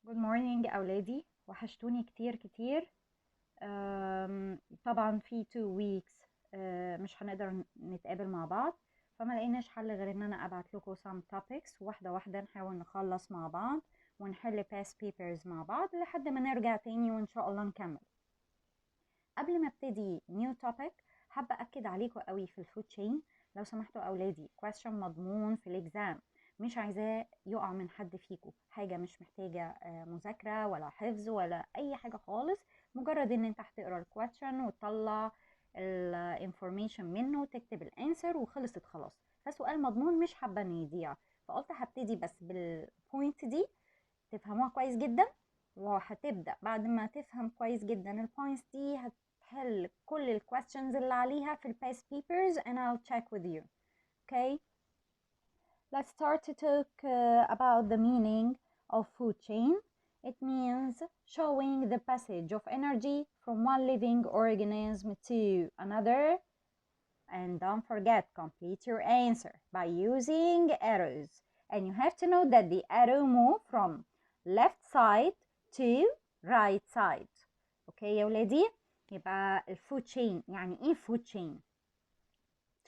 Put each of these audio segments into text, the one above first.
Good morning أولادي، وحشتوني كتير كتير. طبعا في 2 weeks مش هنقدر نتقابل مع بعض، فما لقيناش حل غير ان انا ابعت لكم some topics واحدة واحدة نحاول نخلص مع بعض ونحل past papers مع بعض لحد ما نرجع تاني وان شاء الله نكمل. قبل ما ابتدي new topic حابة أكد عليكم قوي في الفود تشين. لو سمحتوا أولادي question مضمون في الإكزام، مش عايزاه يقع من حد فيكم. حاجة مش محتاجة مذاكرة ولا حفظ ولا أي حاجة خالص، مجرد إن أنت هتقرا الكويستشن وتطلع الانفورميشن منه وتكتب الانسر وخلصت خلاص. فسؤال مضمون مش حابة إنه يضيع، فقلت هبتدي بس بالبوينت دي تفهموها كويس جدا، وهتبدأ بعد ما تفهم كويس جدا البوينتس دي هتحل كل الكويستشنز اللي عليها في الباست papers and I'll check with you. Okay, let's start to talk about the meaning of food chain. It means showing the passage of energy from one living organism to another. And don't forget, complete your answer by using arrows. And you have to know that the arrow move from left side to right side. اوكي يا ولادي؟ يبقى الفود chain يعني ايه food chain؟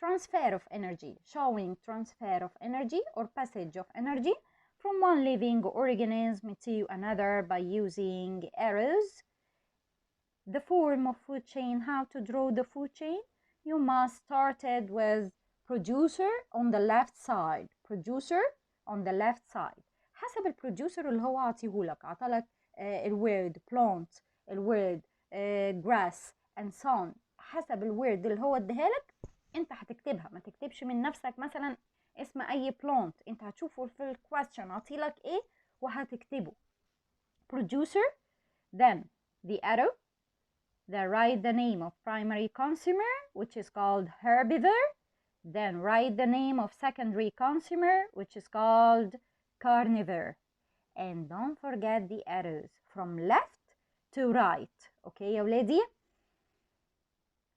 Transfer of energy, showing transfer of energy or passage of energy from one living organism to another by using arrows. The form of food chain, how to draw the food chain? You must start it with producer on the left side. Producer on the left side. حسب البروديوسر اللي هو عطيهولك، عطالك الورد plant، الورد grass and so on. حسب الورد اللي هو اديهالك انت هتكتبها، ما تكتبش من نفسك مثلا اسم اي plant، انت هتشوفه في الكويستشن عطيلك ايه وهتكتبه. Producer, then the arrow, then write the name of primary consumer, which is called herbivore. Then write the name of secondary consumer, which is called carnivore. And don't forget the arrows from left to right. Okay, يا ولادي?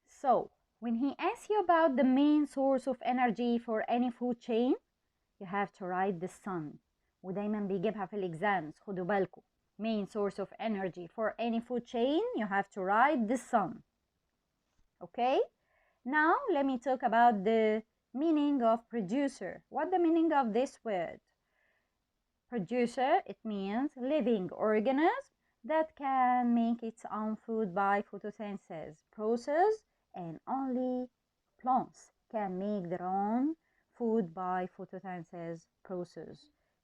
So, when he asks you about the main source of energy for any food chain, you have to write the sun. ودايما بيجيبها في الإكزامز، خدوا بالكم. Main source of energy for any food chain, you have to write the sun. Okay? Now let me talk about the meaning of producer. What the meaning of this word? Producer, it means living organism that can make its own food by photosynthesis process, and only plants can make their own food by photosynthesis process.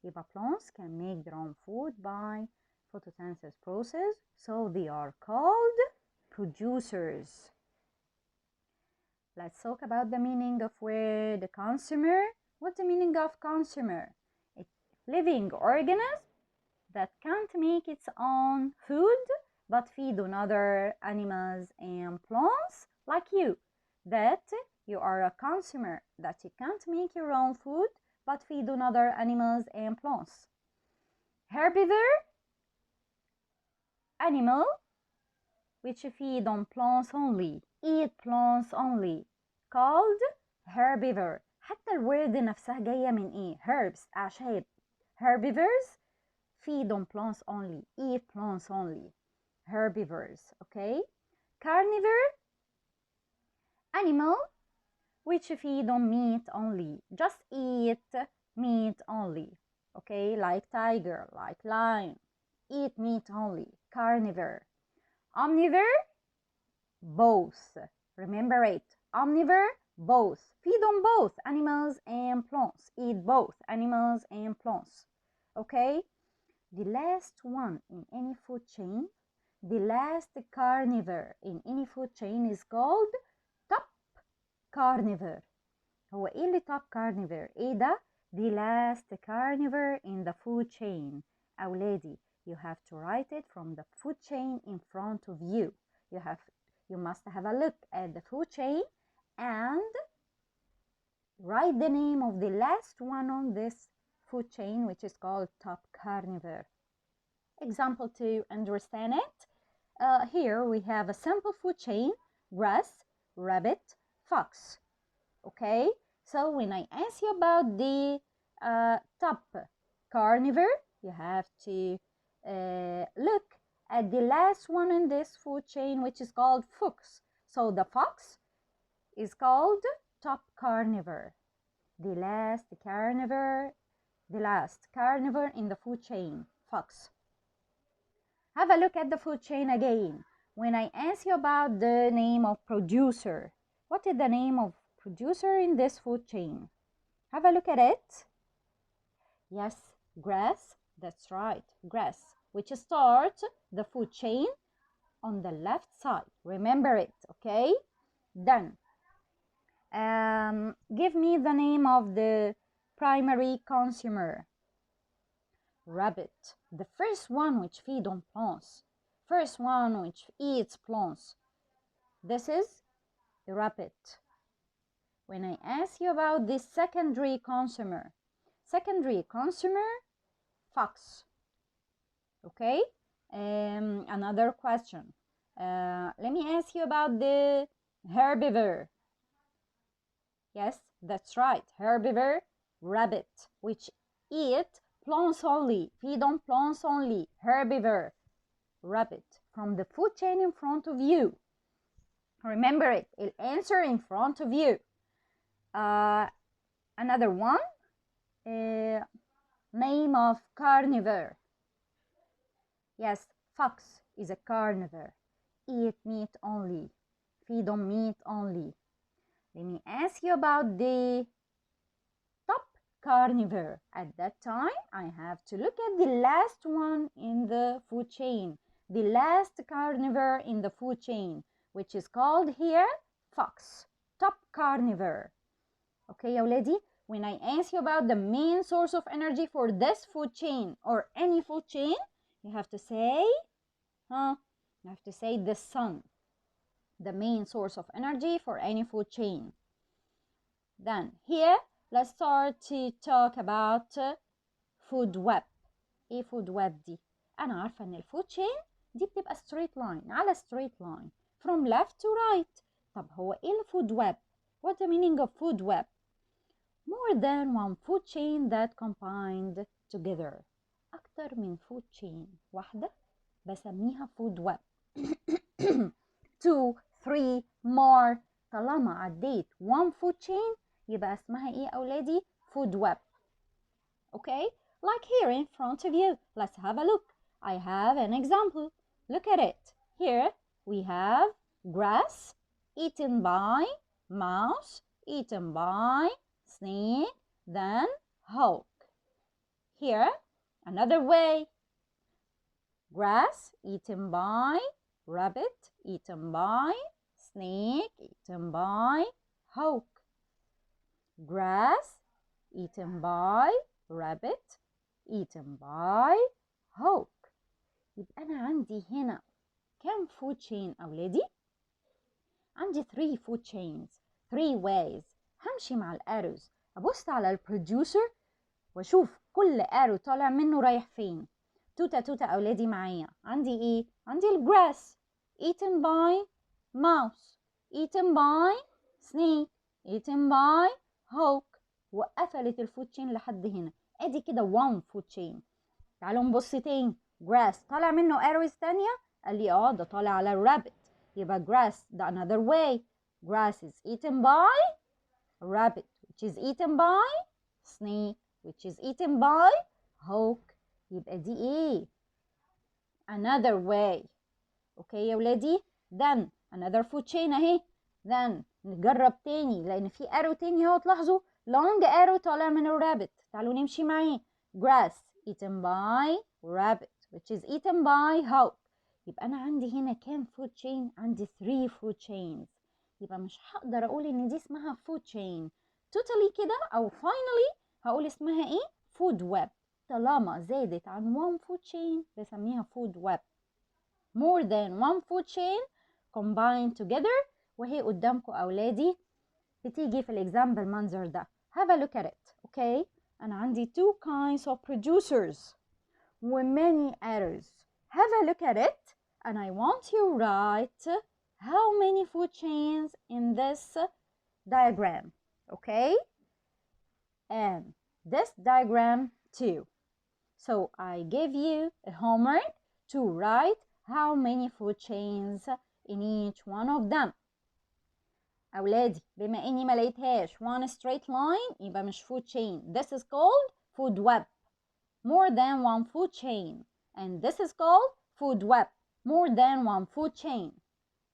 يبقى plants can make their own food by photosynthesis process, so they are called producers. Let's talk about the meaning of word consumer. What's the meaning of consumer? It's living organism that can't make its own food but feed on other animals and plants like you. That you are a consumer, that you can't make your own food but feed on other animals and plants. Herbivore, animal which feed on plants only, eat plants only, called herbivore. حتى الورد نفسها جاية من ايه؟ herbs، أعشاب. Herbivores feed on plants only, eat plants only. Herbivores, okay? Carnivore, animal which feed on meat only, just eat meat only, okay? Like tiger, like lion, eat meat only. Carnivore. Omnivore, both. Remember it. Omnivore, both. Feed on both animals and plants. Eat both animals and plants. Okay? The last one in any food chain, the last carnivore in any food chain is called top carnivore. هو ايه اللي top carnivore؟ ايه ده؟ The last carnivore in the food chain. أولادي, you have to write it from the food chain in front of you. You must have a look at the food chain and write the name of the last one on this food chain, which is called top carnivore. Example to understand it. Here we have a simple food chain: grass, rabbit, fox. Okay, so when I ask you about the top carnivore, you have to look at the last one in this food chain, which is called fox. So the fox is called top carnivore. The last carnivore in the food chain, fox. Have a look at the food chain again. When I ask you about the name of producer, what is the name of producer in this food chain? Have a look at it. Yes, grass. That's right, grass, which starts the food chain on the left side. Remember it, okay? Then, give me the name of the primary consumer. Rabbit, the first one which feed on plants, first one which eats plants. This is the rabbit. When I ask you about the secondary consumer, fox. Okay, another question. Let me ask you about the herbivore. Yes, that's right, herbivore, rabbit, which eat plants only, feed on plants only, herbivore, rabbit. From the food chain in front of you. Remember it, it'll answer in front of you. Another one, name of carnivore. Yes, fox is a carnivore, eat meat only, feed on meat only. Let me ask you about the top carnivore. At that time, I have to look at the last one in the food chain, the last carnivore in the food chain, which is called here fox, top carnivore. Okay, يا ولادي, when I ask you about the main source of energy for this food chain or any food chain, you have to say, the sun, the main source of energy for any food chain. Then here, let's start to talk about food web. ايه food web دي؟ أنا عارفة إن الفود chain دي بتبقى straight line, على straight line from left to right. طب هو إيه الفود web؟ What's the meaning of food web? More than one food chain that combined together. أكتر من food chain واحدة بسميها food web. 2, 3, more. طالما عديت one food chain يبقى اسمها إيه أولادي؟ food web. Okay, like here in front of you. Let's have a look. I have an example. Look at it. Here we have grass eaten by mouse, eaten by snake, then hawk. Here, another way. Grass eaten by rabbit, eaten by snake, eaten by hawk. Grass eaten by rabbit, eaten by hawk. يبقى أنا عندي هنا كم food chain أولادي؟ عندي 3 food chains, 3 ways. همشي مع الأروز، أبص على البروديوسر وأشوف كل أرو طالع منه رايح فين. توتة أولادي معايا. عندي إيه؟ عندي الجراس eaten by mouse, eaten by snake, eaten by hawk. وقفلت الفود تشين لحد هنا. ادي كده one food chain. تعالوا نبص تاني. grass طالع منه arrows تانية. قال لي ده طالع على الرابت. يبقى grass ده another way. grass is eaten by rabbit, which is eaten by snake, which is eaten by hawk. يبقى دي ايه؟ another way. اوكي يا ولادي؟ then another food chain اهي. then نجرب تاني لان في arrow تاني اهو تلاحظوا long arrow طالع من الرابت. تعالوا نمشي معاه. grass eaten by rabbit, which is eaten by hawk. يبقى انا عندي هنا كام food chain؟ عندي 3 food chains. يبقى مش هقدر اقول ان دي اسمها food chain totally كده او finally هقول اسمها ايه؟ food web. طالما زادت عن one food chain بسميها food web. more than one food chain combined together. وهي قدامكم اولادي بتيجي في الاكزامبل المنظر ده. have a look at it. okay, انا عندي 2 kinds of producers و many errors. have a look at it and I want you to write how many food chains in this diagram. okay, and this diagram too. So I give you a homework to write how many food chains in each one of them. أولادي بما إني ما لقيتهاش one straight line يبقى مش food chain. This is called food web. More than one food chain. And this is called food web. More than one food chain.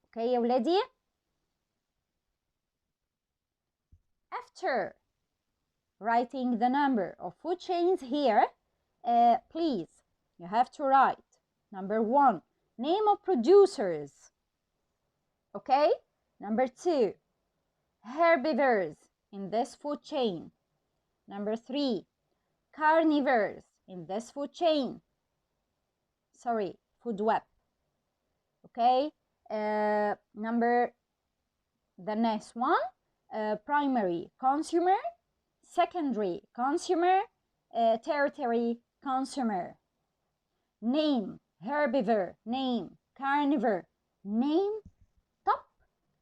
Okay يا ولادي؟ After writing the number of food chains here, please, you have to write number 1, name of producers. Okay? Number 2, herbivores in this food chain. Number 3, carnivores in this food chain. Sorry, food web. Okay? The next one, primary consumer, secondary consumer, tertiary consumer. Name herbivore, name carnivore, name top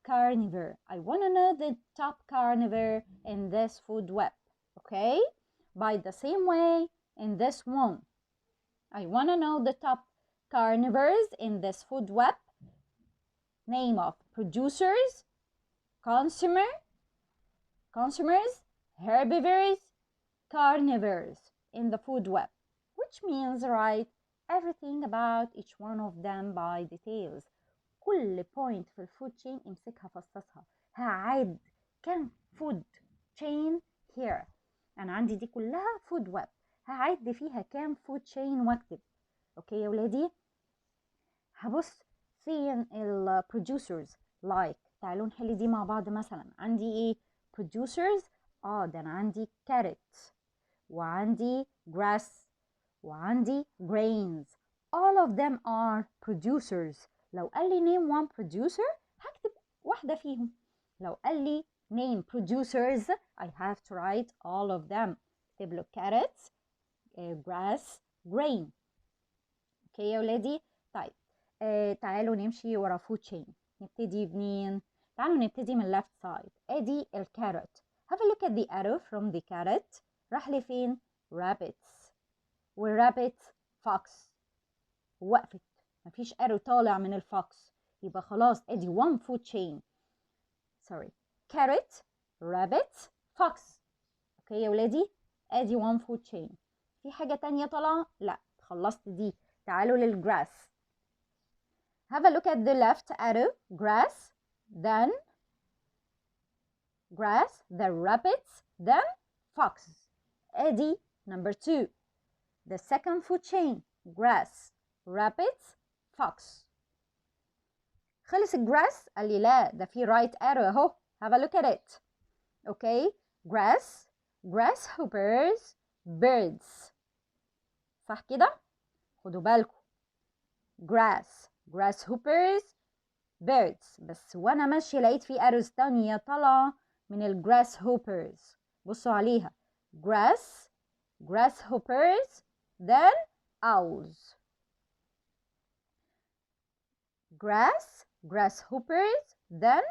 carnivore. I want to know the top carnivore in this food web. Okay? By the same way, in this one, I want to know the top carnivores in this food web. Name of producers, consumers, herbivores, carnivores in the food web, which means write everything about each one of them by details. كل point في الفود chain امسكها فصصها. هعد كم food chain here. أنا عندي دي كلها food web. هعد فيها كام food chain واكتب. اوكي يا ولادي؟ هبص فين ال producers like. تعالوا نحل دي مع بعض. مثلا عندي ايه producers؟ ده انا عندي carrot وعندي grass وعندي grains. all of them are producers. لو قال لي name one producer هكتب واحدة فيهم. لو قال لي name producers I have to write all of them. اكتب له carrots, grass, grain. اوكي يا ولادي؟ طيب تعالوا نمشي ورا food chain. نبتدي بمين؟ تعالوا نبتدي من left side. ادي الكاروت. Have a look at the arrow from the carrot. راح لفين؟ rabbits. والrabbit fox. وقفت. مفيش arrow طالع من الفوكس. يبقى خلاص ادي one food chain. sorry. carrot, rabbit, fox. اوكي يا ولادي؟ ادي one food chain. في حاجة تانية طالعة؟ لا. خلصت دي. تعالوا للgrass. Have a look at the left arrow. Grass, then grass, the rabbits, then fox. ادي number 2. The second food chain. Grass, rabbits, fox. خلص الجراس؟ قال لي لا، ده في right arrow اهو. Have a look at it. Okay. Grass, grasshoppers, birds. صح كده؟ خدوا بالكم. Grass, grasshoppers, birds. بس وانا ماشيه لقيت في arrows تانية طالعه من الgrasshoppers. بصوا عليها. Grass, grasshoppers, then owls. Grass, grasshoppers, then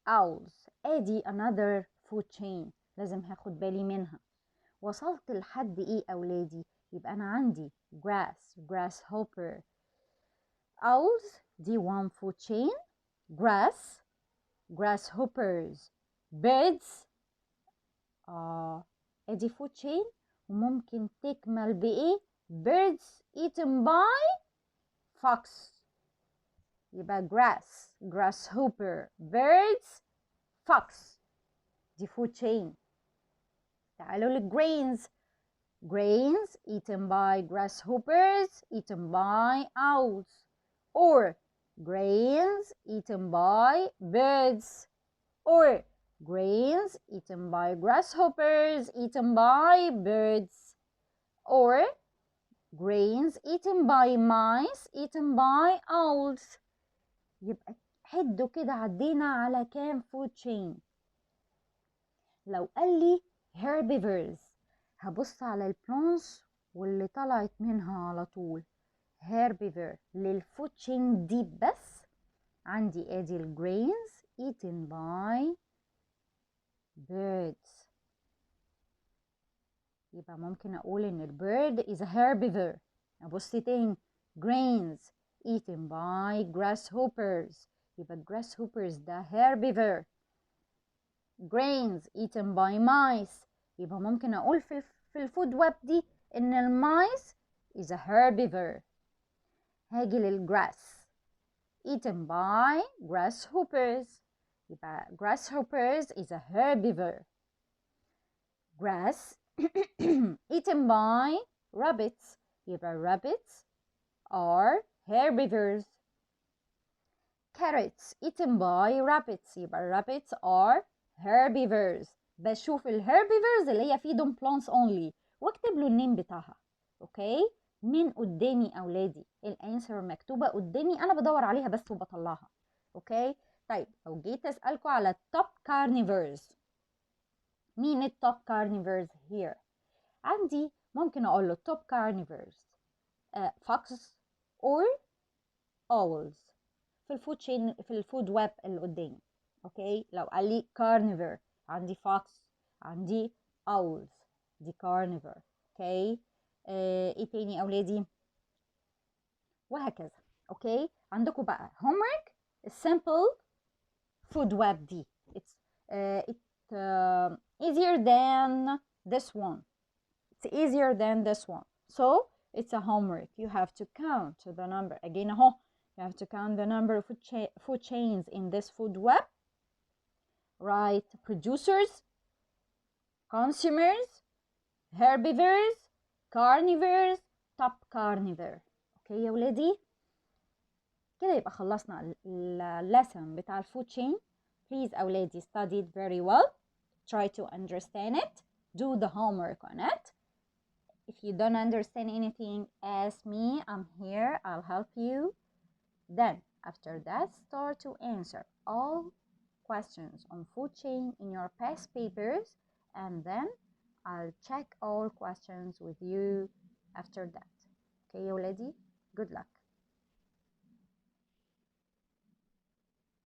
owls. ادي another food chain لازم هاخد بالي منها. وصلت لحد ايه اولادي؟ يبقى انا عندي grass, grasshopper, owls. دي one food chain. grass, grasshoppers, birds. ادي food chain. وممكن تكمل بايه؟ birds eaten by fox. يبقى grass, grasshopper, birds, fox. دي food chain. تعالوا للgrains. Grains eaten by grasshoppers, eaten by owls. Or grains eaten by birds. Or grains eaten by grasshoppers, eaten by birds. Or grains eaten by mice, eaten by owls. يبقى حدوا كده عدينا على كام food chain. لو قال لي herbivores هبص على البلانس واللي طلعت منها على طول herbivore للفود chain دي. بس عندي ادي الجرينز eaten by birds. يبقى ممكن أقول إن ال bird is a herbivore. أبص تاني grains eaten by grasshoppers. يبقى grasshoppers ده herbivore. grains eaten by mice. يبقى ممكن أقول في الفود ويب دي إن المايس is a herbivore. هاجي للgrass eaten by grasshoppers. يبقى grasshoppers is a herbivore. grass eaten by rabbits. يبقى rabbits are herbivores. carrots eaten by rabbits. يبقى rabbits are herbivores. بشوف الهربيفرز اللي هي feed on plants only واكتب له النيم بتاعها. اوكي من قدامي اولادي الانسر مكتوبه قدامي، انا بدور عليها بس وبطلعها. اوكي طيب لو جيت اسالكم على التوب كارنيفرز، مين التوب كارنيفرز here؟ عندي ممكن اقول له توب كارنيفرز fox or owls في الفود تشين، في الفود ويب اللي قدامي. اوكي لو قال لي كارنيفر عندي فوكس، عندي اولز، دي كارنيفر. اوكي ايه تاني يا اولادي؟ وهكذا. اوكي عندكم بقى homework simple food web دي it's easier than this one. It's easier than this one. So it's a homework. You have to count the number. Again اهو you have to count the number of food chains in this food web. Right, producers, consumers, herbivores, carnivores, top carnivore. اوكي يا ولادي كده يبقى خلصنا اللسن بتاع الفود chain. Please أولادي study it very well. Try to understand it. Do the homework on it. If you don't understand anything, ask me. I'm here. I'll help you. Then, after that, start to answer all questions on food chain in your past papers, and then I'll check all questions with you after that. Okay, يا ولادي? Good luck.